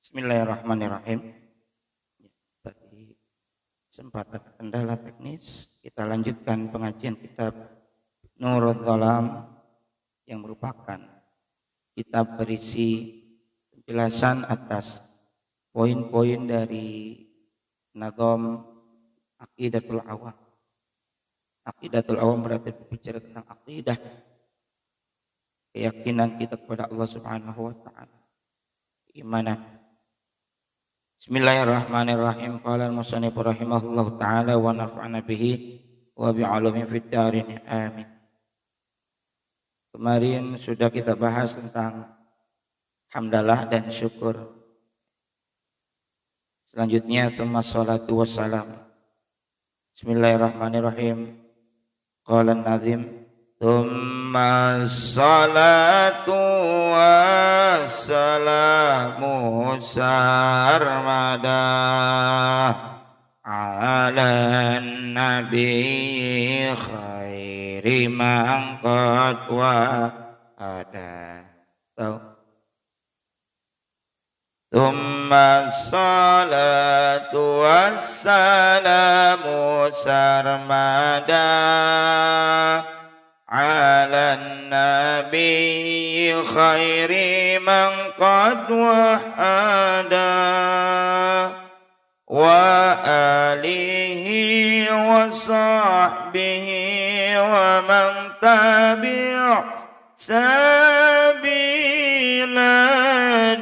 Bismillahirrahmanirrahim. Tadi sempat ada kendala teknis, kita lanjutkan pengajian kitab Nurul Dhalam yang merupakan kitab berisi penjelasan atas poin-poin dari Nadham Aqidatul Awam. Aqidatul Awam berarti berbicara tentang akidah, keyakinan kita kepada Allah Subhanahu wa taala. Imanan. Bismillahirrahmanirrahim. Qala al-musannif rahimahullahu taala wa nafa'ana bihi wa bi'ulumin fid darin. Amin. Kemarin sudah kita bahas tentang hamdalah dan syukur. Selanjutnya tsumma sholatu wassalam. Bismillahirrahmanirrahim. Qala an-nazim tsumma sholatu wassalamu sarmada ala nabi khairi man qad wa ada. Tsumma sholatu wassalamu sarmada ala nabi khairi man qad wahada wa alihi wa sahbihi wa man tabi'a sabila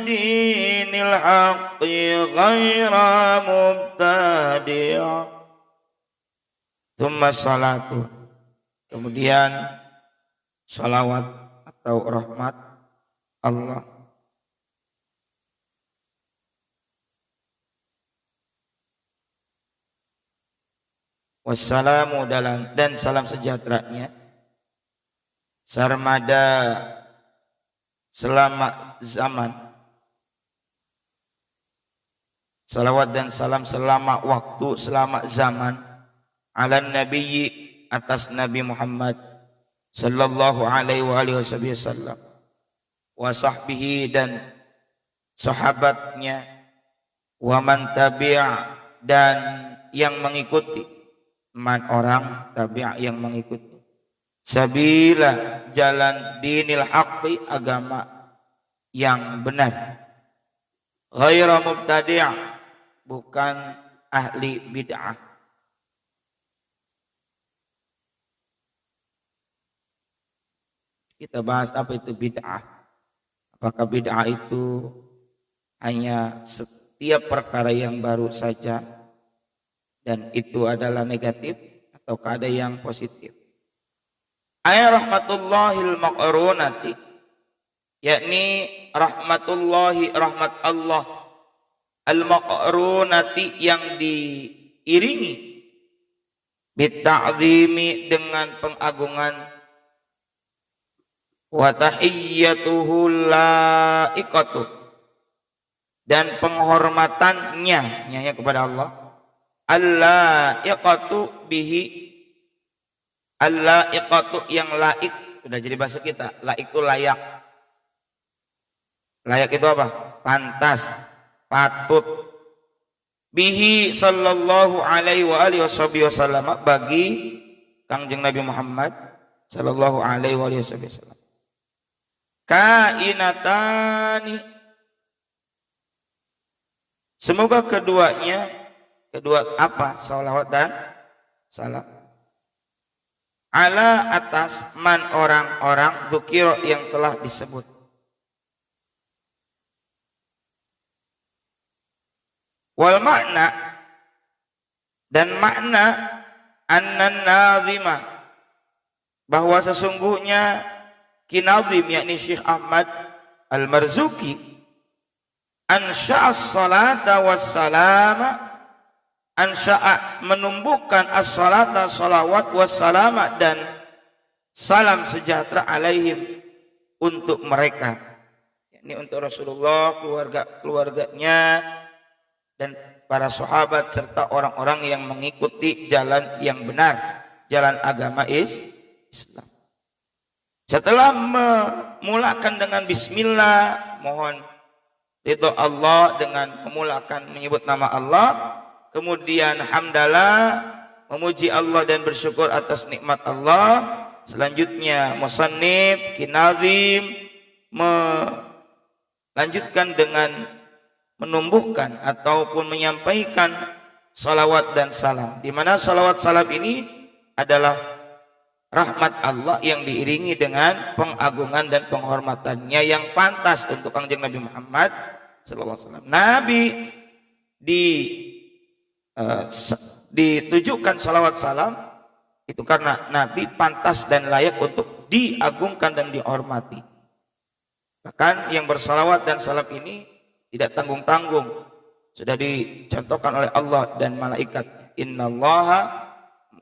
dinil haqqi ghaira mubtadi'a. Tsumma salatu, kemudian salawat atau rahmat Allah wassalamu dan salam sejahteranya sarmada selama zaman, salawat dan salam selama waktu, selama zaman, ala nabiyyi atas Nabi Muhammad sallallahu alaihi wasallam wa sahbihi dan sahabatnya wa man tabi'a dan yang mengikuti, man orang, tabi'a yang mengikuti, sabila jalan dinil haqqi agama yang benar, ghaira mubtadi' bukan ahli bid'ah. Kita bahas apa itu bid'ah. Apakah bid'ah itu hanya setiap perkara yang baru saja dan itu adalah negatif, ataukah ada yang positif? Ayat rahmatullahil maqrunati, yakni rahmatullahi, rahmat Allah, al-maqrunati yang diiringi bitta'zimi dengan pengagungan, wa tahiyyatuhu laiqatu dan penghormatannya nyanya kepada Allah, al-laiqatu bihi, al-laiqatu yang laik, sudah jadi bahasa kita, laik itu layak. Layak itu apa? Pantas, patut. Bihi sallallahu alaihi wa alihi wasallam, bagi Kangjeng Nabi Muhammad sallallahu alaihi wa alihi wasallam. Kainatani, semoga keduanya, kedua apa? Salawat dan salam. Ala atas man orang-orang, dzukira yang telah disebut. Wal makna dan makna annan nazima, bahwa sesungguhnya kinazim yakni Syekh Ahmad Al-Marzuki ansya'as salata wassalama, ansya'a menumbuhkan as-salata salawat wassalama dan salam sejahtera alaihim untuk mereka, yakni untuk Rasulullah, keluarganya dan para sahabat serta orang-orang yang mengikuti jalan yang benar, jalan agama Islam. Setelah memulakan dengan bismillah, mohon ridho Allah dengan memulakan menyebut nama Allah, kemudian hamdalah memuji Allah dan bersyukur atas nikmat Allah. Selanjutnya musannif kinazim melanjutkan dengan menumbuhkan ataupun menyampaikan salawat dan salam, di mana salawat salam ini adalah rahmat Allah yang diiringi dengan pengagungan dan penghormatannya yang pantas untuk Kangjeng Nabi Muhammad sallallahu alaihi wasallam. Nabi ditujukan salawat salam itu karena Nabi pantas dan layak untuk diagungkan dan dihormati. Bahkan yang bersalawat dan salam ini tidak tanggung-tanggung, sudah dicontohkan oleh Allah dan malaikat. Innallaha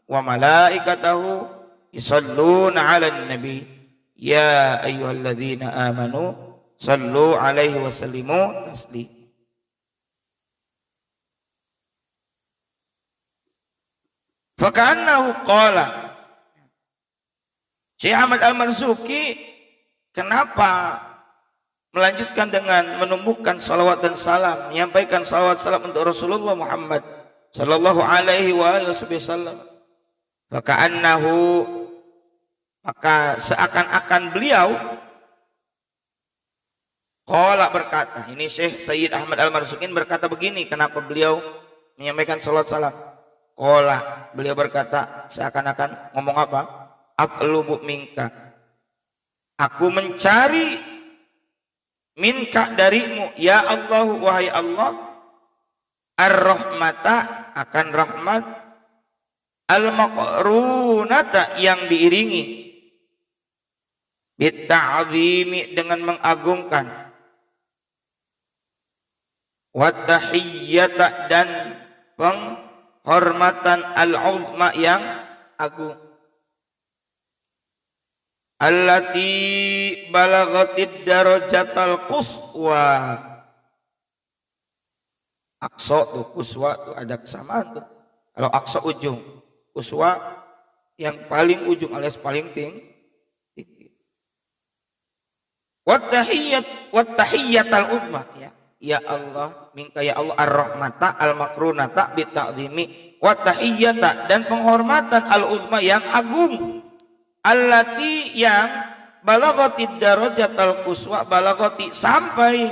wa malaikatahu yusalluna 'alan nabi ya ayyuhalladzina amanu sallu 'alaihi wa sallimu taslima. Faka'annahu qala, Syekh Ahmad Al-Marzuki kenapa melanjutkan dengan menumbuhkan salawat dan salam, menyampaikan salawat salam untuk Rasulullah Muhammad sallallahu alaihi wasallam. Faka'annahu, maka seakan-akan beliau qala berkata, ini Syekh Sayyid Ahmad Al-Marzuki berkata begini, kenapa beliau menyampaikan salawat salam? Qala, beliau berkata seakan-akan ngomong apa? Atlubu minka, aku mencari minka darimu ya Allah, wahai Allah, ar-rahmata, akan rahmat, al-maqrunata, yang diiringi bitta'zimi, dengan mengagungkan, wa tahiyyata, dan penghormatan, al-uzma, yang agung, allati balaghatid darajatal quswa. Aqsa tuh, quswa tuh ada kesamaan tuh. Kalau aqsa ujung, quswa yang paling ujung alias paling tinggi. Wat tahiyyatal uzma, ya Allah, minka ya Allah, ar-rahmata al-makrunata bi ta'zimi, wa tahiyyata, dan penghormatan al-uzma, yang agung, allati, yang balaghatid darajatal quswa, balaghati, sampai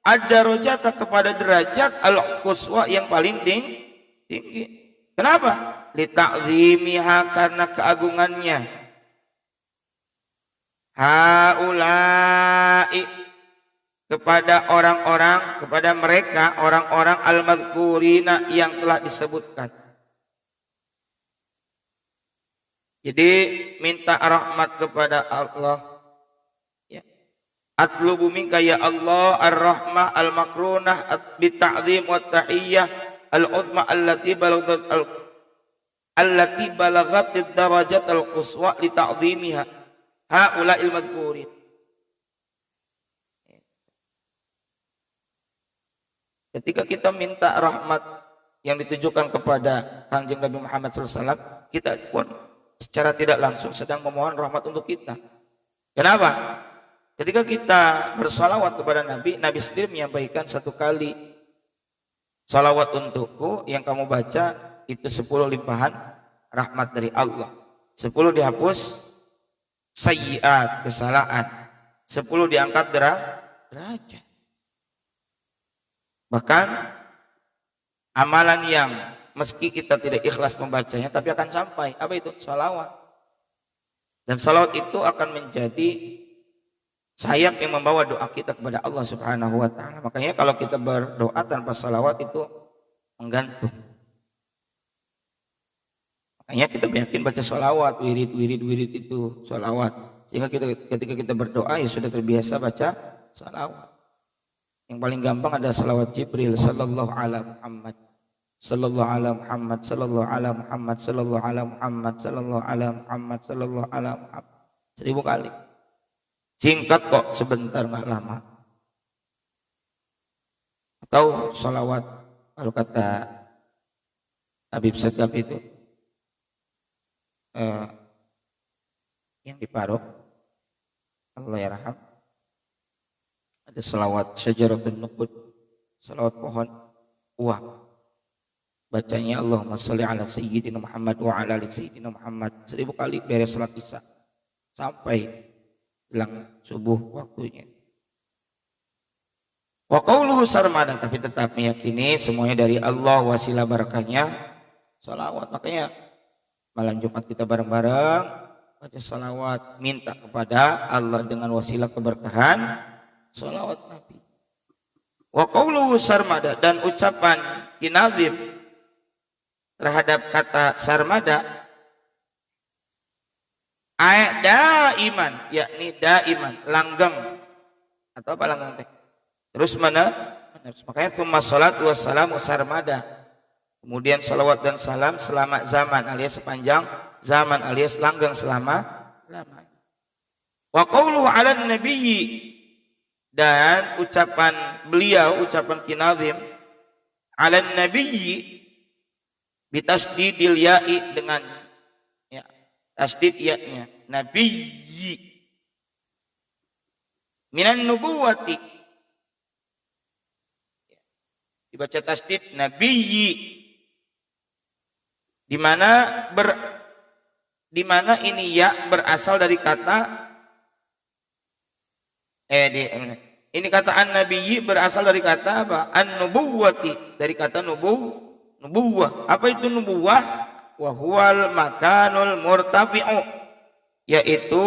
ad-darajata, kepada derajat, al-quswa, yang paling tinggi. Kenapa? Li ta'zimiha, karena keagungannya. Haula'i, kepada orang-orang, kepada mereka orang-orang al-madhkurina, yang telah disebutkan. Jadi minta rahmat kepada Allah, ya. Atlubu minka ya Allah ar-rahmah al-makrunah bi-ta'zim wa tahiyyah al-uzma allati balaghatid darajat al-quswa li ta'zimiha haula'il madhkurin. Ketika kita minta rahmat yang ditujukan kepada Kangjeng Nabi Muhammad SAW, kita pun secara tidak langsung sedang memohon rahmat untuk kita. Kenapa? Ketika kita bersalawat kepada Nabi, Nabi sendiri menyampaikan, satu kali salawat untukku yang kamu baca itu 10 limpahan rahmat dari Allah. 10 dihapus sayyiat, kesalahan. 10 diangkat derajat. Bahkan amalan yang meski kita tidak ikhlas membacanya, tapi akan sampai. Apa itu? Salawat. Dan salawat itu akan menjadi sayap yang membawa doa kita kepada Allah Subhanahu wa ta'ala. Makanya kalau kita berdoa tanpa salawat itu menggantung. Makanya kita yakin baca salawat, wirid itu salawat. Sehingga ketika kita berdoa ya sudah terbiasa baca salawat. Yang paling gampang ada salawat Jibril sallallahu ala Muhammad, sallallahu ala Muhammad, sallallahu ala Muhammad, sallallahu ala Muhammad, sallallahu ala Muhammad, sallallahu ala Muhammad. 1000 kali. Singkat kok, sebentar, nggak lama. Atau salawat, kalau kata Habib Segaf itu yang di Paro, Allah ya raham, Ada salawat syajaratun nuqud, salawat pohon uang. Bacanya Allahumma sholli ala sayyidina Muhammad wa ala ali sayyidina Muhammad 1000 kali beres salat isya sampai jelang subuh waktunya. Wa qauluhu sarmada, tapi tetap meyakini semuanya dari Allah, wasilah barakahnya salawat. Makanya malam Jumat kita bareng-bareng baca salawat, minta kepada Allah dengan wasilah keberkahan salawat Nabi. Wa qauluhu sarmada, dan ucapan kinazim terhadap kata sarmada daiman, yakni daiman, langgeng. Atau apa langgeng teh? Terus mana? Makanya tsumma sholatu wassalamu sarmada. Kemudian salawat dan salam selama zaman alias sepanjang zaman alias langgeng selama lama. Wa qauluhu 'alan nabiyyi, dan ucapan beliau, ucapan kinazim 'alan nabiyyi bitasdidil ya'i, dengan ya, tasdid ya-nya, nabiyyi minan nubuwati, dibaca tasdid nabiyyi, di mana ini ya berasal dari kata ini kata an-nabiyyi berasal dari kata apa? An-nubuwati, dari kata nubuwah. Apa itu nubuwah? Wa huwal makanul murtafi'u, yaitu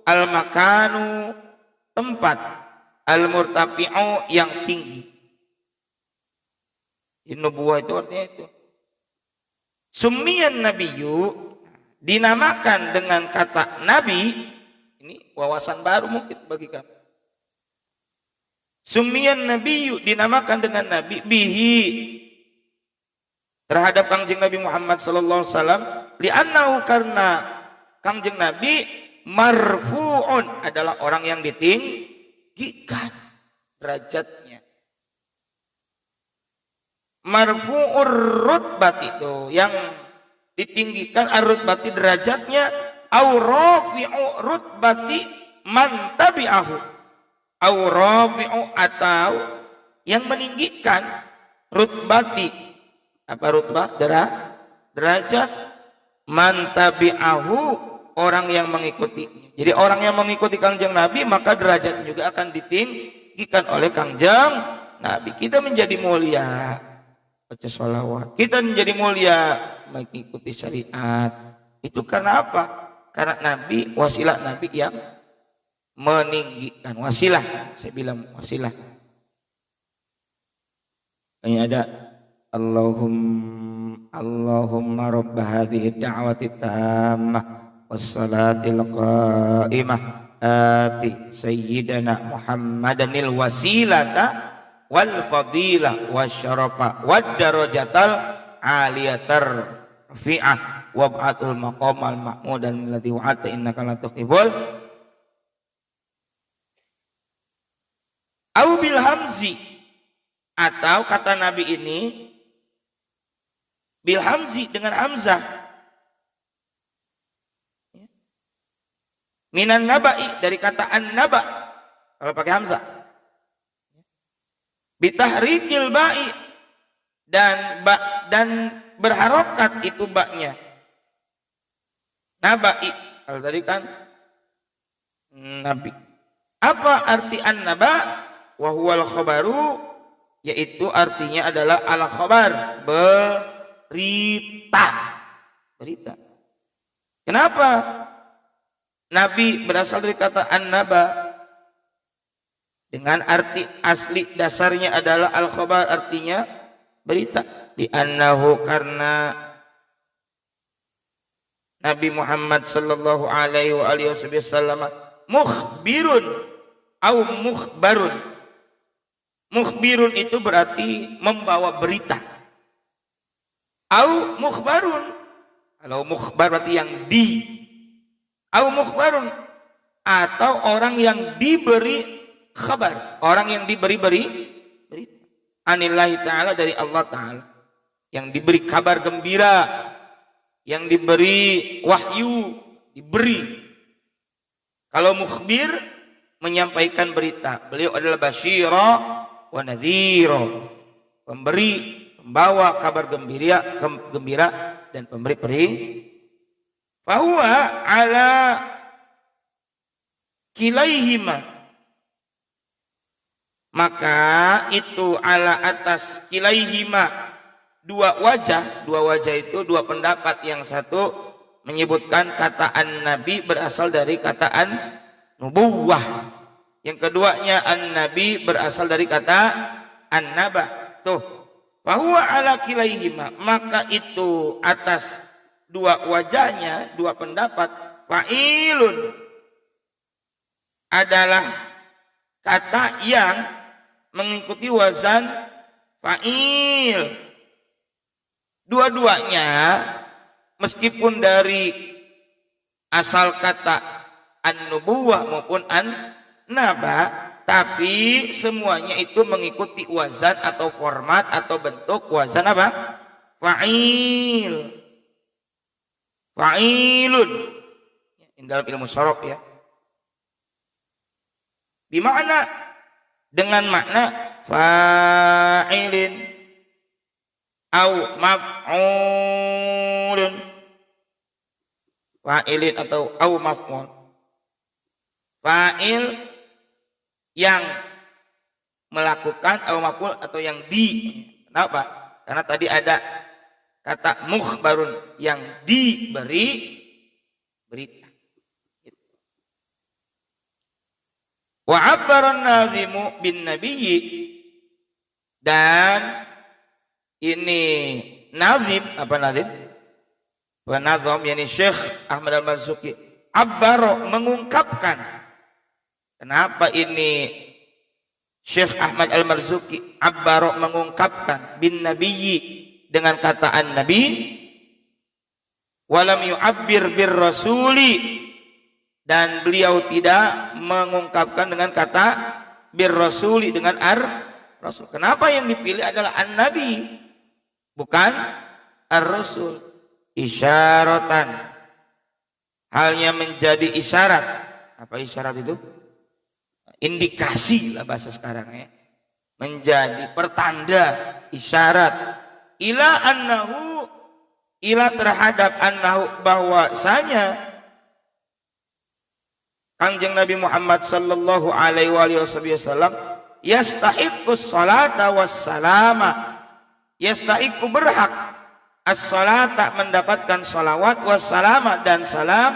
al makanu, tempat, al murtafi'u, yang tinggi. Nubuwah itu artinya itu. Summiyan nabiyyu, dinamakan dengan kata nabi. Ini wawasan baru mungkin bagi kami. Summiyan nabiyyu, dinamakan dengan nabi, bihi, terhadap Kangjeng Nabi Muhammad sallallahu alaihi wasallam, li'annahu, karena Kangjeng Nabi marfu'un, adalah orang yang ditinggikan derajatnya. Marfu'ur rutbati, itu yang ditinggikan, ar-rutbati derajatnya, au rafi'u rutbati man tabi'ahu, au rafi'u, atau yang meninggikan rutbati, apa rutbah? Derajat man tabi'ahu, orang yang mengikuti. Jadi orang yang mengikuti Kangjeng Nabi, maka derajat juga akan ditinggikan oleh Kangjeng Nabi. Kita menjadi mulia baca sholawat, kita menjadi mulia mengikuti syariat. Itu karena apa? Karena Nabi, wasilah Nabi yang meninggikan. Wasilah, saya bilang wasilah. Ini ada Allahumma rabb hadhihi da'wati tammah wassalatil qa'imah ati sayyidana Muhammadanil wasilata wal fadilah wasyarafa wad darajatal aliyatar rafi'ah wab'atul maqamal mahmudan alladzi wa'ata innaka la tuhibbul au bil hamzi, atau kata Nabi ini bil hamzi, dengan hamzah, minan naba'i, dari kata an-naba kalau pakai hamzah, bitahrikil ba'i, dan berharokat itu baknya, naba'i, kalau tadi kan nabi. Apa arti an-naba? Wa huwal khabaru, yaitu artinya adalah al khabar, berita. Kenapa Nabi berasal dari kata an-naba? Dengan arti asli dasarnya adalah al-khabar, artinya berita. Li'annahu, karena Nabi Muhammad sallallahu alaihi wasallam mukhbirun au mukhbarun. Mukhbirun itu berarti membawa berita. Au mukhbarun, kalau mukhbar berarti yang au mukhbarun, atau orang yang diberi kabar, orang yang diberi berita anillahi ta'ala, dari Allah ta'ala, yang diberi kabar gembira, yang diberi wahyu, diberi. Kalau mukhbir menyampaikan berita. Beliau adalah basyira wa nadhira, pemberi, pembawa kabar gembira dan pemberi fahuwa ala kilaihima, maka itu ala atas kilaihima, dua wajah itu dua pendapat. Yang satu menyebutkan kata an-nabi berasal dari kata an-nubuwah, yang keduanya an-nabi berasal dari kata an-naba. Tuh, fahuwa ala kilaihima, maka itu atas dua wajahnya, dua pendapat, fa'ilun adalah kata yang mengikuti wazan fa'il. Dua-duanya meskipun dari asal kata an-nubuwah maupun an-naba, tapi semuanya itu mengikuti wazan atau format atau bentuk wazan apa? Fa'il. Fa'ilun. Dalam ilmu sorof ya. Bimana? Dengan makna fa'ilin au maf'ulun. Fa'ilin atau au maf'ul. Fa'il yang melakukan, au maf'ul atau yang di. Kenapa? Karena tadi ada kata mukhbarun yang diberi berita. Wa abbaran nazimu bin nabiyyi, dan ini nazim, apa nazim? Penazam yakni Syekh Ahmad Al-Marzuki, abbaro mengungkapkan. Kenapa ini Syekh Ahmad Al-Marzuki abbaro mengungkapkan bin nabiyyi dengan kata an-nabi, walam yu'abbir bir rasuli, dan beliau tidak mengungkapkan dengan kata bir rasuli, dengan ar-rasul. Kenapa yang dipilih adalah an-nabi bukan ar-rasul? Isyaratan, halnya menjadi isyarat. Apa isyarat itu? Indikasi lah bahasa sekarang ya. Menjadi pertanda, isyarat. Ila annahu, ila terhadap annahu, bahwasanya Kanjeng Nabi Muhammad sallallahu alaihi wasallam yastahiqqus salata wassalama, yastahiqqu berhak as-salata mendapatkan salawat, wassalama dan salam,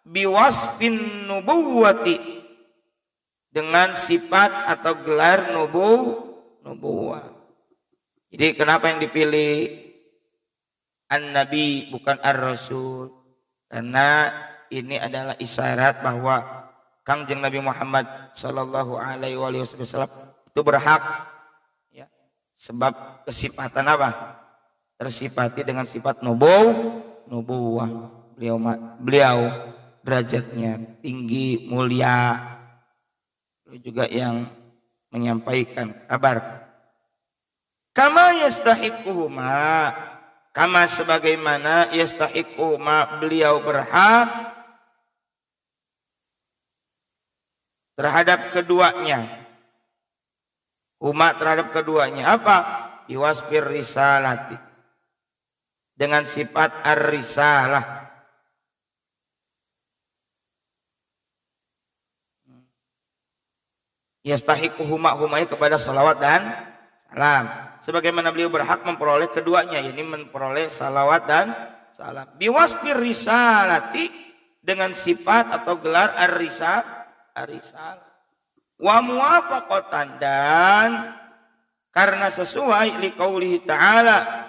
biwasfin nubuwati dengan sifat atau gelar nubuwah. Jadi kenapa yang dipilih an-nabi bukan ar-rasul? Karena ini adalah isyarat bahwa Kanjeng Nabi Muhammad sallallahu alaihi wasallam itu berhak ya, sebab kesifatan apa? Tersifati dengan sifat nubuwah. Beliau derajatnya tinggi, mulia. Beliau juga yang menyampaikan kabar. Kama yastahiquhuma, kama sebagaimana yastahiquhuma, beliau berhak terhadap keduanya. Umat terhadap keduanya apa? Biwasfir risalati, dengan sifat ar-risalah. Yastahiquhuma, humai kepada salawat dan salam. Sebagaimana beliau berhak memperoleh keduanya, yakni memperoleh salawat dan salam. Biwasfir risalati, dengan sifat atau gelar ar-risalah. Wa muwafaqatan, dan karena sesuai liqaulihi ta'ala,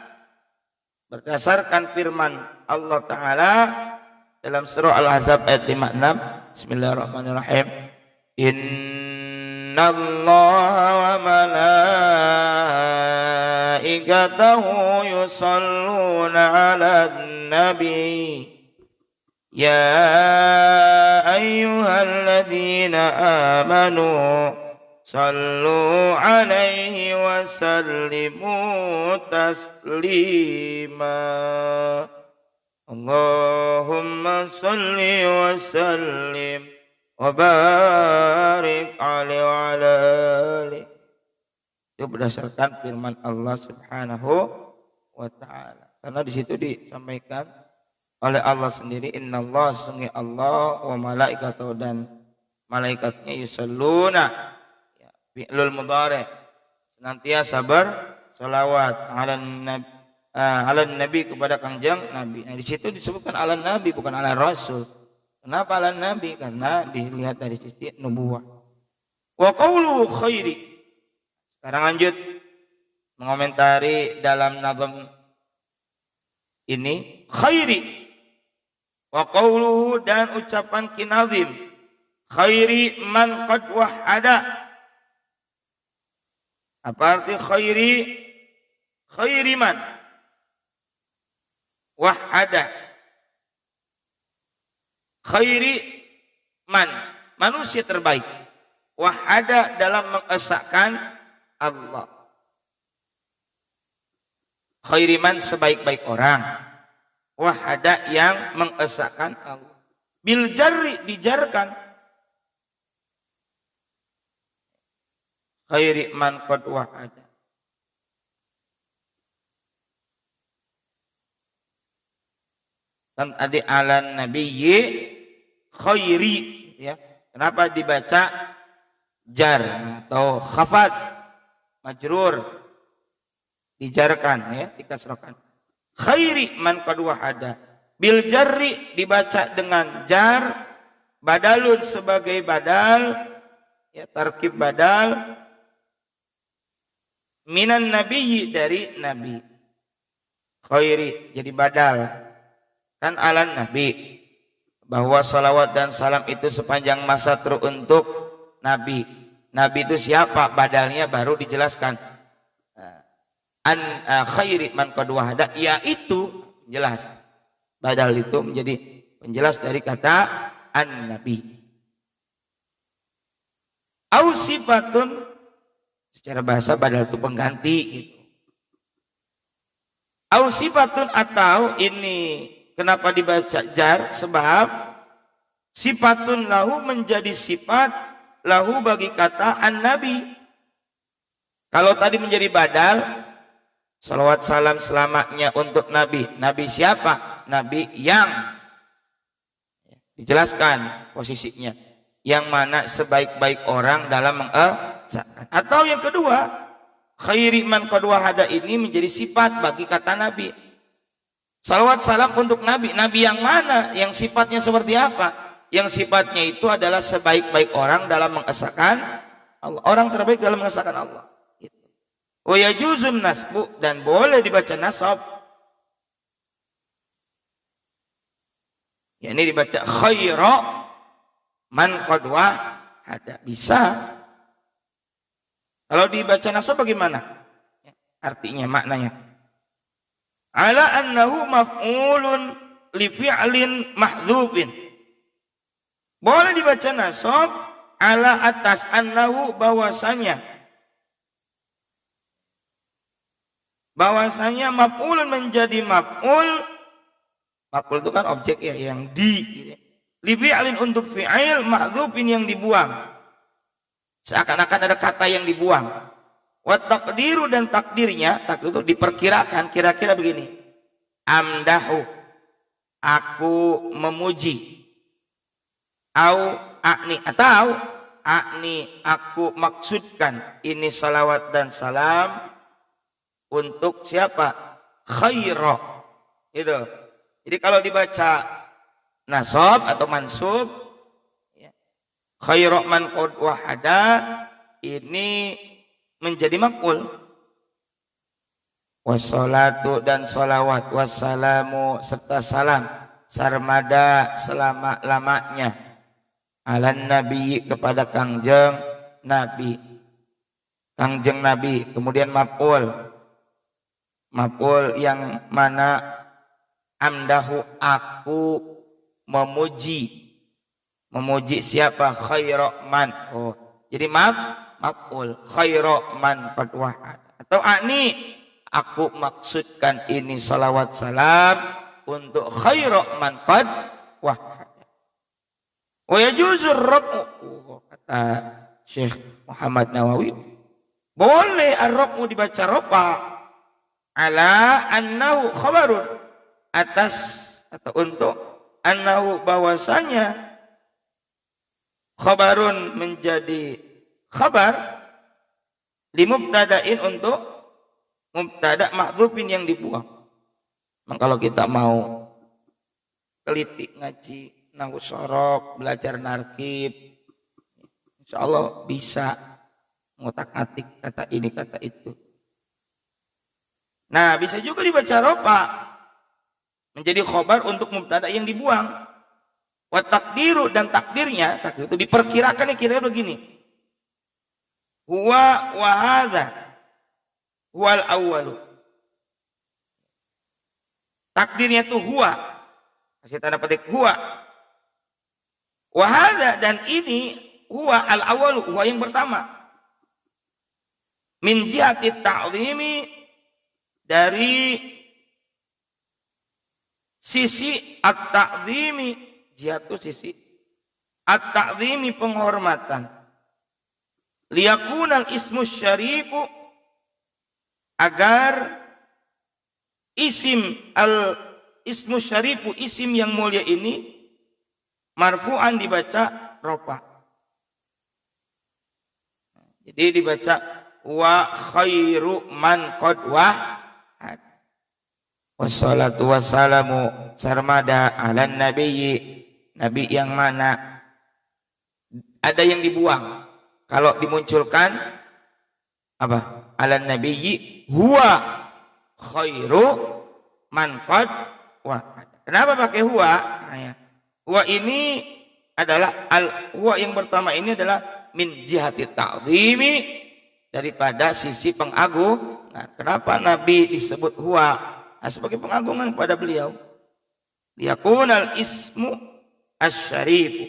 berdasarkan firman Allah Ta'ala dalam surah Al-Ahzab ayat 56. Bismillahirrahmanirrahim. Innallaha wa malaikatahu yusalluna 'alan nabi ya ayyuhalladzina amanu sallu 'alaihi wa sallimu taslima. Allahumma salli wa sallim wa barik alaihi wa ala alihi. Itu berdasarkan firman Allah Subhanahu wa taala. Karena di situ disampaikan oleh Allah sendiri, innallaha sungguh Allah wa malaikatahu dan malaikatnya yusalluna, ya, fi'lul mudhari, senantiasa berselawat ala nabi kepada kanjeng Nabi. Nah, di situ disebutkan ala nabi bukan ala rasul. Kenapa ala nabi? Karena dilihat dari sisi nubuwah. Wa qawlu khairi. Sekarang lanjut mengomentari dalam nazam ini khairi. Wa qawluhu dan ucapan kinazim khairi man qad wahada. Apa arti khairi? Khairi man wahada. Khairi man, manusia terbaik. Wahada dalam mengesahkan Allah. Khairi man sebaik-baik orang. Wahada yang mengesahkan Allah. Bil jarri dijarkan. Khairi man qad wahada. Kan ada ala nabiyyi khairi, ya. Kenapa dibaca jar atau khafat majrur? Dijarkan, ya, dikasrahkan. Khairi man qad wahada. Bil jarri dibaca dengan jar, badalun sebagai badal, ya, tarkib badal, minan nabiyyi dari nabi. Khairi jadi badal. Kan ala nabi, bahwa salawat dan salam itu sepanjang masa teruntuk nabi. Nabi itu siapa? Badalnya baru dijelaskan. An khairi man qad wahada, yaitu jelas. Badal itu menjadi penjelas dari kata an nabi. Au sifatun, secara bahasa badal itu pengganti gitu. Au sifatun, atau ini kenapa dibaca jar? Sebab sifatun lahu menjadi sifat lahu bagi kata an-nabi. Kalau tadi menjadi badal, salawat salam selamanya untuk nabi. Nabi siapa? Nabi yang dijelaskan posisinya, yang mana sebaik-baik orang dalam mengesahkan. Atau yang kedua, khairi man qad wahada ini menjadi sifat bagi kata nabi. Salawat salam untuk nabi. Nabi yang mana? Yang sifatnya seperti apa? Yang sifatnya itu adalah sebaik-baik orang dalam mengesahkan Allah. Orang terbaik dalam mengesahkan Allah. Wa yajuzun nasbu, dan boleh dibaca nasab. Ya, ini dibaca khaira man qad wahada. Bisa. Kalau dibaca nasab bagaimana? Artinya, maknanya. Ala annahu maf'ulun li fi'lin mahdhufin. Boleh dibaca nasab ala atas annahu, bahwasanya maf'ulun menjadi maf'ul. Maf'ul itu kan objek, ya, yang di li fi'lin untuk fi'il mahdhufin yang dibuang. Seakan-akan ada kata yang dibuang. Wa taqdiru, dan takdirnya, takdir itu diperkirakan, kira-kira begini. Amdahu, aku memuji. Au akni, atau akni, aku maksudkan. Ini salawat dan salam untuk siapa? Khaira. Itu. Jadi kalau dibaca nasab atau mansub, ya, khaira man qad wahada, ini menjadi maf'ul. Wassalatu, dan salawat, wassalamu serta salam, sarmada selama-lamanya, alan nabi kepada kangjeng nabi. Kangjeng nabi, kemudian maf'ul. Maf'ul yang mana amdahu, aku memuji. Memuji siapa? Khaira man. Oh, jadi maf'ul khaira man qad wahada. Atau ani, aku maksudkan ini salawat salam untuk khaira man qad wahada. Wa yajuzur raf'u, kata Syekh Muhammad Nawawi, boleh ar-raf'u dibaca rafa ala annahu khabarun, atas atau untuk annahu bahwasanya khabarun menjadi khabar limubtada'in untuk mubtada' mahdzufin yang dibuang. Memang kalau kita mau teliti ngaji nahwu sorok, belajar narkib, insyaallah bisa ngotak-atik kata ini kata itu. Nah, bisa juga dibaca rafa menjadi khabar untuk mubtada yang dibuang. Wa takdiru, dan takdirnya, takdir itu diperkirakan, kira begini. Huwa wa hadza huwal awwalu. Takdirnya itu huwa. Kasih tanda petik huwa. Wa hadza, dan ini huwa al awwalu, huwa yang pertama. Min jihati ta'zimi, dari sisi at-ta'zimi, jihatu sisi at-ta'zimi penghormatan. Liyakunal ismu syarifu, agar isim al ismu syarifu, isim yang mulia ini marfu'an dibaca rafa. Jadi dibaca wa khairu man qad wahad. Wassalatu wassalamu sarmada ala nabiyyi, nabi yang mana ada yang dibuang. Kalau dimunculkan apa? Ala nabiyyi huwa khairu man qad wahad. Kenapa pakai huwa? Huwa ini adalah huwa yang pertama ini adalah min jihati ta'zimi, daripada sisi pengagungan. Kenapa Nabi disebut huwa? Sebagai pengagungan kepada beliau. Liyakunal ismu asyarifu,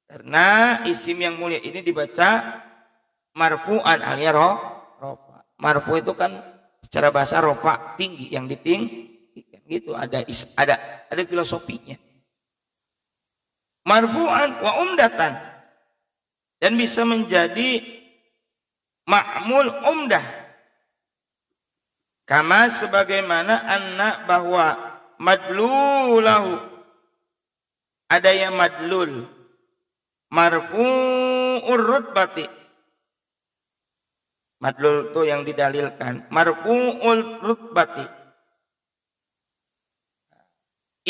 karena isim yang mulia ini dibaca marfu'an alias rafa. Marfu itu kan secara bahasa rafa, tinggi, yang ditinggikan. Gitu, ada filosofinya. Marfu'an wa umdatan, dan bisa menjadi ma'mul umdah, kama sebagaimana anna bahwa madlulahu, ada yang madlul marfu'ur rutbati, madlul itu yang didalilkan, marfu'ul rutbati,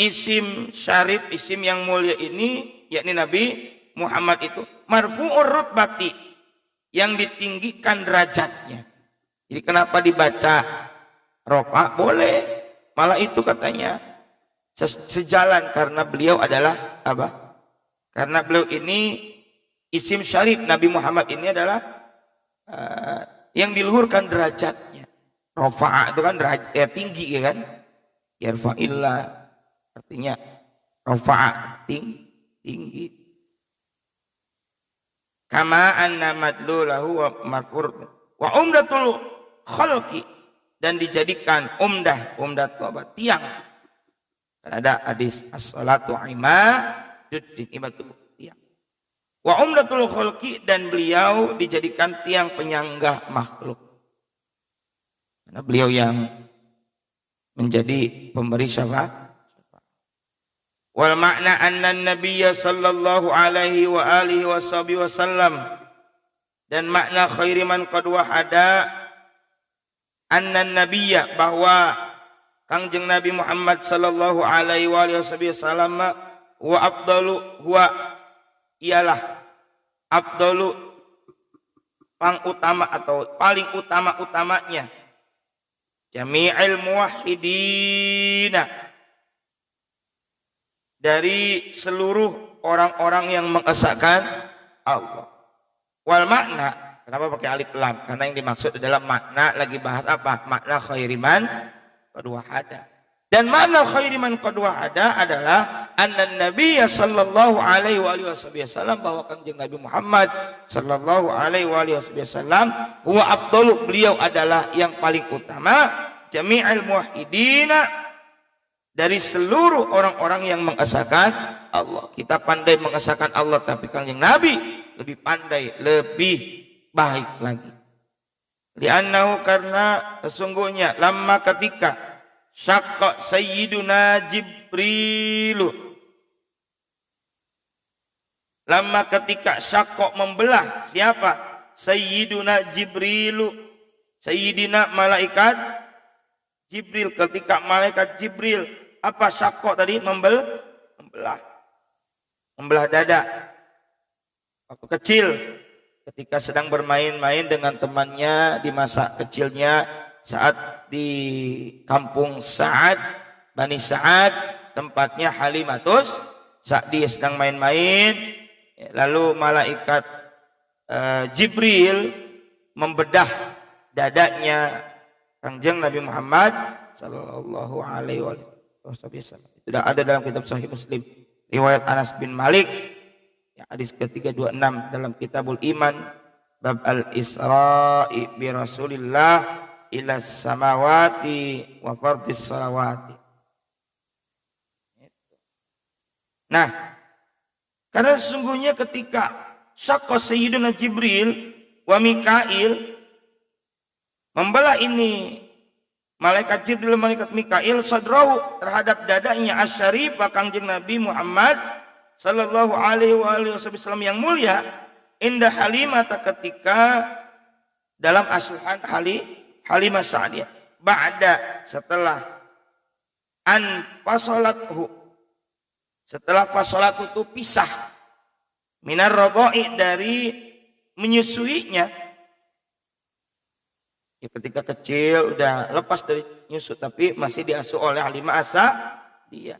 isim syarif, isim yang mulia ini yakni Nabi Muhammad itu marfu'ur rutbati, yang ditinggikan derajatnya. Jadi kenapa dibaca rafa? Boleh, malah itu katanya sejalan, karena beliau adalah apa? Karena beliau ini isim syarif, Nabi Muhammad ini adalah yang diluhurkan derajatnya. Rafa itu kan derajat tinggi, ya kan? Yarfa'illah artinya rafa tinggi. Kama anna madlulahu wa marfur wa umdatul khalqi, dan dijadikan umdah itu apa? Tiang. Dan ada hadis as-salatu imaduddin, imam itu tiang. Wa umdatul khalqi, dan beliau dijadikan tiang penyanggah makhluk. Karena beliau yang menjadi pemberi syafaat. Wal makna anna nabiyya sallallahu alaihi wa alihi wasallam, dan makna khairi man qad wahada anna nabiyya, bahwa Kangjeng Nabi Muhammad sallallahu alaihi wa alihi wasallam wa afdalu, huwa ialah afdalu, pang utama atau paling utama-utamanya, jami'il muwahhidina, dari seluruh orang-orang yang mengesahkan Allah. Wal makna, kenapa pakai alif lam? Karena yang dimaksud adalah makna, lagi bahas apa? Makna khairiman qad wahada. Dan makna khairiman qad wahada adalah anna nabiyya sallallahu alaihi wasallam, bahwa Kanjeng Nabi Muhammad sallallahu alaihi wasallam huwa afdalu, beliau adalah yang paling utama, jami'il muwahhidina, dari seluruh orang-orang yang mengesahkan Allah. Kita pandai mengesahkan Allah, tapi Kanjeng Nabi lebih pandai, lebih baik lagi. Li'annahu, karena sesungguhnya lamma ketika syaqqa sayyiduna Jibrilu, lamma ketika syaqqa membelah siapa? Sayyiduna Jibrilu, Sayyidina malaikat Jibril, ketika malaikat Jibril apa syaqqa tadi? Membelah dada waktu kecil, ketika sedang bermain-main dengan temannya di masa kecilnya saat di kampung Sa'ad, Bani Sa'ad, tempatnya Halimatus Sa'diyah, sedang main-main, lalu malaikat Jibril membedah dadanya Kanjeng Nabi Muhammad sallallahu alaihi wasallam. Itu sudah ada dalam kitab Sahih Muslim, riwayat Anas bin Malik, ya, hadis ke-326 dalam Kitabul Iman, bab al-Isra'i bi Rasulillah ila samawati wa fardis salawati. Nah, karena sesungguhnya ketika syaqqa Sayyidina Jibril wa Mikail, membelah ini malaikat Jibril, malaikat Mikail, sadrahu, terhadap dadanya asyarif Kanjeng Nabi Muhammad sallallahu alaihi wasallam yang mulia, indah Halimah, ketika dalam asuhan Halimah Sa'diyah, ba'da, setelah an fasolathu, setelah fasolatu itu pisah, minar radha'i, dari menyusuinya. Ya, ketika kecil udah lepas dari nyusu tapi masih diasuh oleh Halimah Sa'diyah.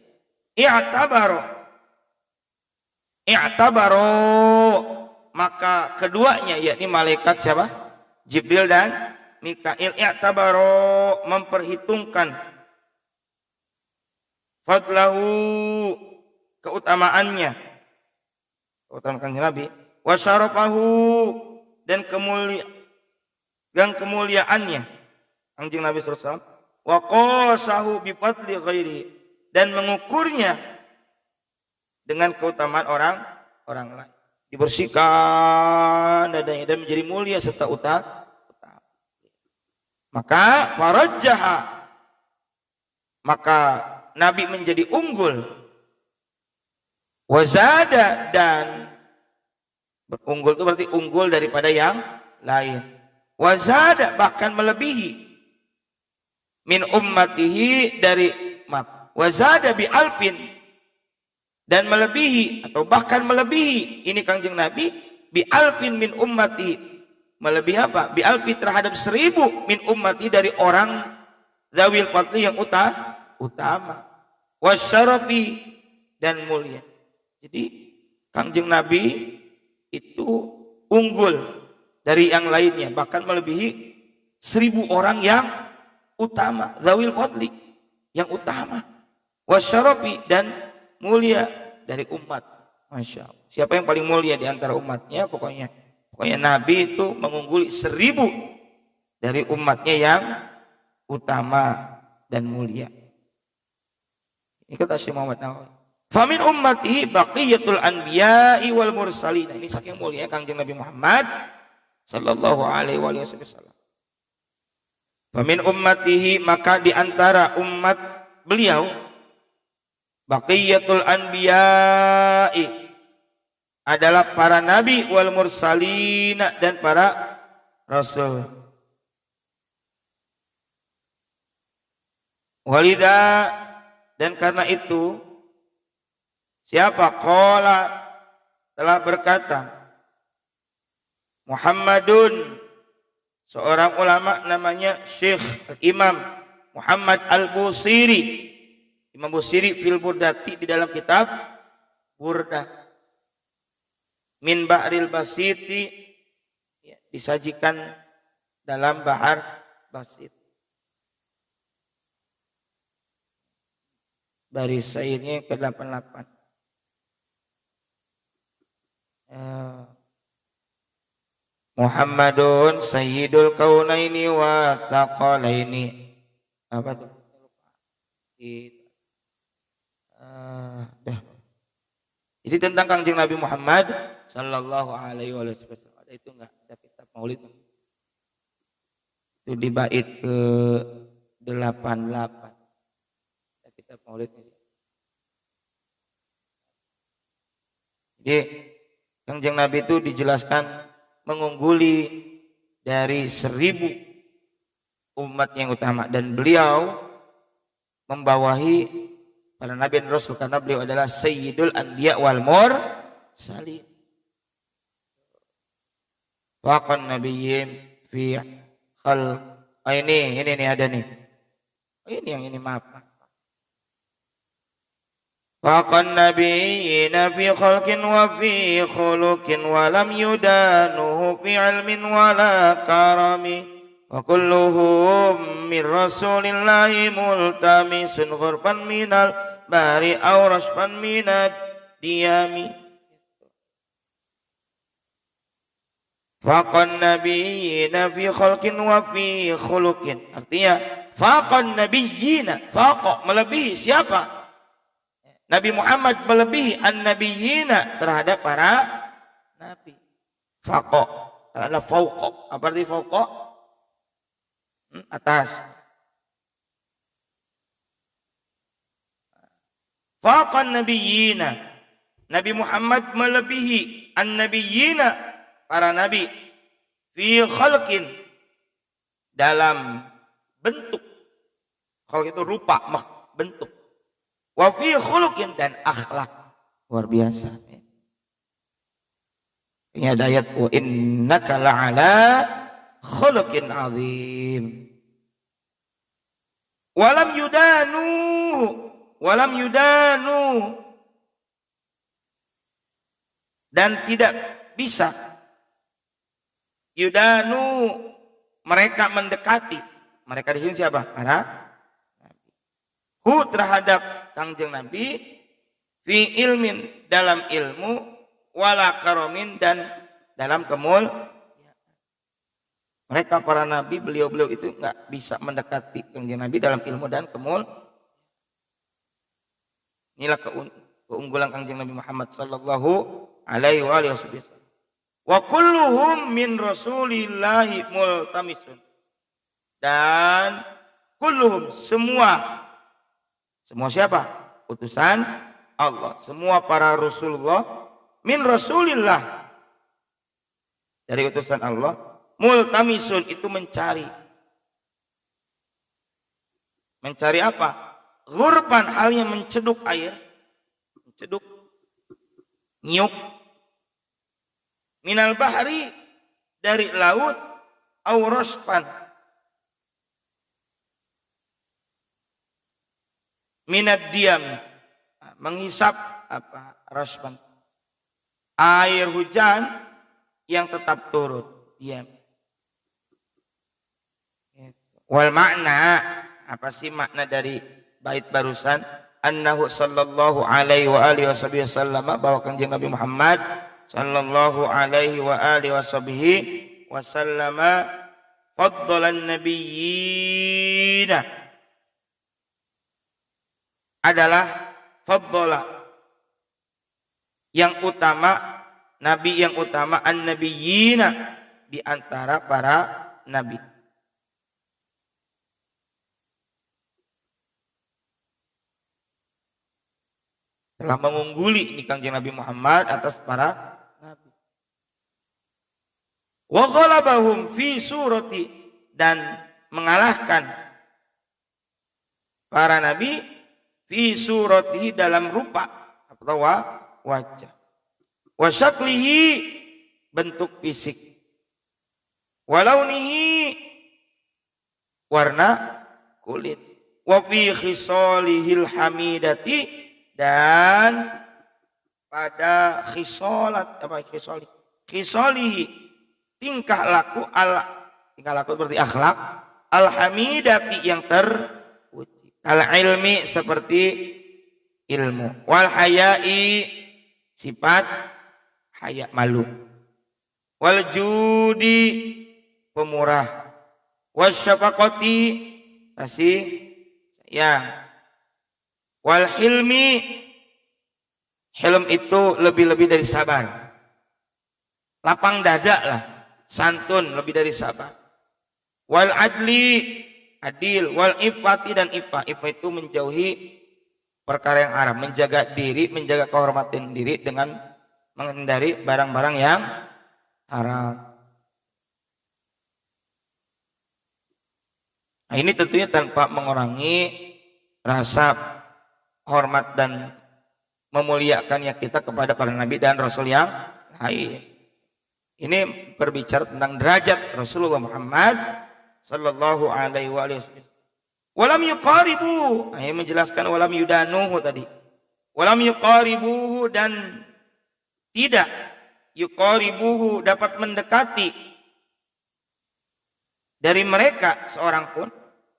I'tabaro, maka keduanya, yakni malaikat siapa? Jibril dan Mikail, i'tabaro, memperhitungkan fadlahu, keutamaannya, keutamaan Nabi, wa syarafahu, dan kemuliaannya Kanjeng Nabi SAW, wa qasahu bi fadli ghairi, dan mengukurnya dengan keutamaan orang lain. Dibersihkan dadanya dan menjadi mulia serta utama. Maka farajjaha, maka Nabi menjadi unggul, wazada, dan berunggul itu berarti unggul daripada yang lain, wazada, bahkan melebihi, min ummatihi, dari wazada bi alfin, dan melebihi atau bahkan melebihi ini Kanjeng Nabi, bi alfin min ummatihi, melebihi apa? Bi alfi, terhadap 1000 min ummati, dari orang zawil fadli yang utama, wasyarafi, dan mulia. Jadi Kanjeng Nabi itu unggul dari yang lainnya, bahkan melebihi 1000 orang yang utama, zawil fadli, yang utama, wasyarafi, dan mulia dari umat. Masya Allah. Siapa yang paling mulia di antara umatnya? Pokoknya Nabi itu mengungguli 1000 dari umatnya yang utama dan mulia. Ini kata Syekh Muhammad Nawawi. Famin ummatihi baqiyatul anbiya'i wal mursalin. Ini saking mulia Kanjeng Nabi Muhammad sallallahu alaihi wasallam. Famin ummatihi, maka di antara umat beliau, baqiyatul anbiya'i, adalah para nabi, wal mursalin, dan para rasul. Walida, dan karena itu siapa? Qala, telah berkata Muhammadun, seorang ulama namanya Syekh Imam Muhammad Al-Busiri, Imam Busiri fil Burdati, di dalam kitab Burdah, min Ba'ril Basiti, ya, disajikan dalam Bahar Basit. Baris syairnya ke-88. Muhammadun sayyidul kaunaini wa taqalaini. Apa tuh? Dah. Jadi tentang Kangjeng Nabi Muhammad sallallahu alaihi wasallam. Ada itu enggak? Ada kitab Maulid. Itu di bait ke 88. Ada kitab Maulid. Jadi Kangjeng Nabi itu dijelaskan mengungguli dari 1000 umat yang utama, dan beliau membawahi para nabi dan rasul karena beliau adalah sayyidul anbiya wal mursalin. Waqan nabiyyin fi ini nih ada nih. Ini yang ini maaf. Waqan nabiyyin fi khalqin wa fi khuluqin wa lam yudanuhu fi ilmin wa la karami. Wa kulluhum min rasulillahi multamisun ghurban minal bari aw rasban minad diyami. Faqan nabiyyina fi khalqin wa fi khuluqin. Artinya faqan nabiyyina, faqa melebihi siapa? Nabi Muhammad melebihi an-nabiyyina terhadap para nabi. Faqa adalah fauqa. Apa arti fauqa? Atas. Faqan nabiyyina, Nabi Muhammad melebihi an-nabiyyina, para nabi, fi khalqin, dalam bentuk. Khalq itu rupa, bentuk. Wa fi khuluqin, dan akhlak. Luar biasa. Ini ada ayat wa innaka la'ala khuluqin azim. Walam yudanu, dan tidak bisa yudanu mereka mendekati. Mereka di sini siapa? Para nabi. Hu terhadap Kangjeng Nabi, fi ilmin, dalam ilmu, wala karomin, dan dalam kemul. Mereka para nabi, beliau-beliau itu enggak bisa mendekati Kangjeng Nabi dalam ilmu dan kemul. Inilah keunggulan Kangjeng Nabi Muhammad sallallahu alaihi wasallam. Wa kulluhum min rasulillahi multamisun. Dan kulluhum, semua siapa? Utusan Allah. Semua para Rasulullah min rasulillah, dari utusan Allah. Multamisun itu mencari. Mencari apa? Ghurban, halnya menceduk air. Menceduk. Nyiuk. Minal bahri, dari laut. Aurospan. Minad diam. Menghisap apa? Rospan. Air hujan yang tetap turut. Diam. Wal makna, apa sih makna dari bait barusan? Annahu sallallahu alaihi wa alihi wasallam, bahwa Kanjeng Nabi Muhammad sallallahu alaihi wa alihi wasallam faddalan nabiyyina, adalah faddala, yang utama, nabi yang utama, an-nabiyyina, di antara para nabi. Telah mengungguli ini Kanjeng Nabi Muhammad atas para nabi. Wa ghalabahum fi surati, dan mengalahkan para nabi fi suratihi, dalam rupa atau wajah. Wa syaklihi, bentuk fisik. Wa launihi, warna kulit. Wa fi khisalihil hamidati, dan pada khisolihi, tingkah laku berarti akhlak, alhamidati, yang terpuji, al ilmi, seperti ilmu, wal hayai, sifat haya, malu, wal judi, pemurah, was syafaqati, kasih sayang, Wal hilmi, hilm itu lebih-lebih dari sabar. Lapang dada lah, santun lebih dari sabar. Wal adli, adil. Wal ifati, dan ifa. Ifa itu menjauhi perkara yang haram, menjaga diri, menjaga kehormatan diri dengan menghindari barang-barang yang haram. Nah, ini tentunya tanpa mengurangi rasa hormat dan memuliakannya kita kepada para nabi dan rasul yang lain. Ini berbicara tentang derajat Rasulullah Muhammad sallallahu alaihi wasallam. Walam yuqaribu, ini menjelaskan walam yudanuhu tadi. Walam yuqaribuhu, dan tidak yuqaribuhu dapat mendekati dari mereka seorang pun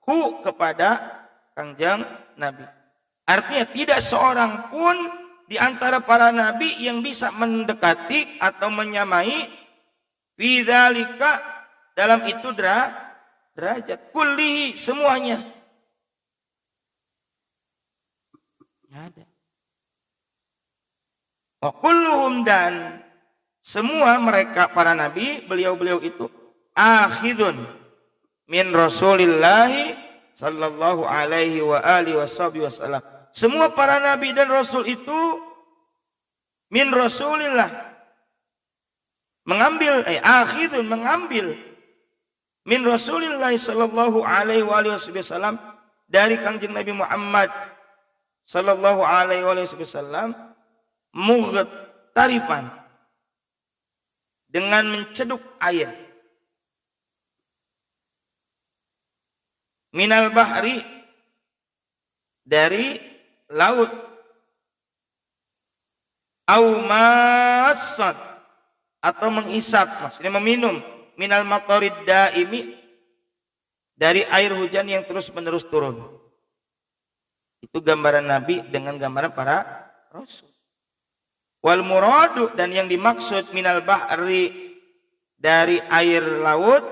hu kepada Kangjeng Nabi. Artinya tidak seorang pun di antara para nabi yang bisa mendekati atau menyamai fi dzalika, dalam itu derajat kullihi, semuanya. Ada. Wa kulluhum, dan semua mereka para nabi, beliau-beliau itu akhidun min Rasulillahi sallallahu alaihi wa alihi wasallam. Semua para nabi dan rasul itu min Rasulillah, mengambil akhidun, mengambil min Rasulillah sallallahu alaihi wa alihi wasallam, dari Kangjeng Nabi Muhammad sallallahu alaihi wasallam, mughtarifan, dengan menceduk air, minal bahri, dari laut, au masad, atau menghisap, maksudnya meminum, minal matarid daimi, dari air hujan yang terus menerus turun. Itu gambaran Nabi dengan gambaran para rasul. Wal muradu, dan yang dimaksud minal bahri, dari air laut,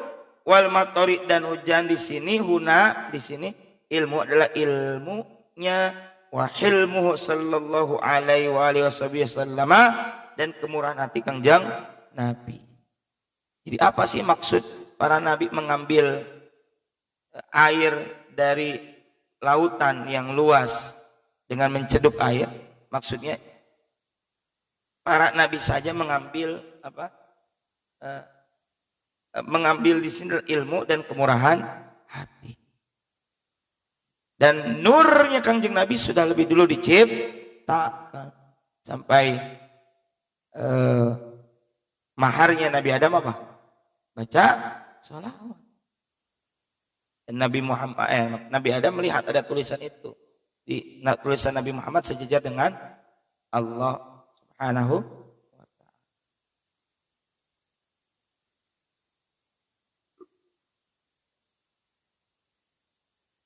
wal matori, dan hujan di sini, huna di sini, ilmu adalah ilmunya, wa hilmuhu sallallahu alaihi wa alihi wasallam, dan kemurahan hati Kangjeng Nabi. Jadi apa sih maksud para nabi mengambil air dari lautan yang luas dengan menceduk air? Maksudnya para nabi saja mengambil apa? Mengambil di sini ilmu dan kemurahan hati. Dan nurnya Kangjeng Nabi sudah lebih dulu diciptakan. Sampai maharnya Nabi Adam apa? Baca sholawat. Dan Nabi Adam melihat ada tulisan itu. Di tulisan Nabi Muhammad sejajar dengan Allah Subhanahu wa ta'ala.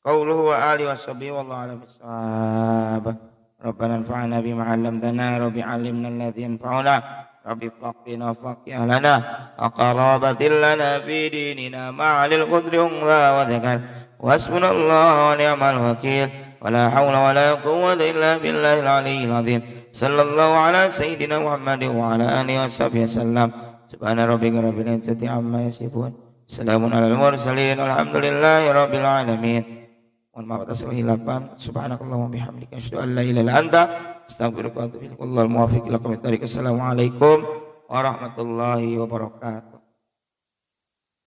Qauluhu wa alihi wa sahbihi wallahu a'lam bissawab. Rabbana anfa'na bima 'allamtana, rabbi 'allimna alladhi yanfa'una, rabbi faqina faqih lana, aqrabatil lana fi dinina ma'alil qudri wa dzakar. Wasbunallahu wa ni'mal wakil. Wala hawla wala quwwata illa billahil aliyyil azim. Sallallahu ala sayyidina Muhammadin wa ala alihi washabihi wasallam. Subhana rabbika rabbil izzati amma yasifun. Salamun alal mursalin. Alhamdulillahi rabbil alamin. Mohon maaf atas kehilapan. Subhanakallahumma bihamdika asyhadu an la ilaha illa anta astaghfiruka wa atubu ilaik. Wallahul muwaffiq ila aqwamit thariq. Assalamualaikum warahmatullahi wabarakatuh.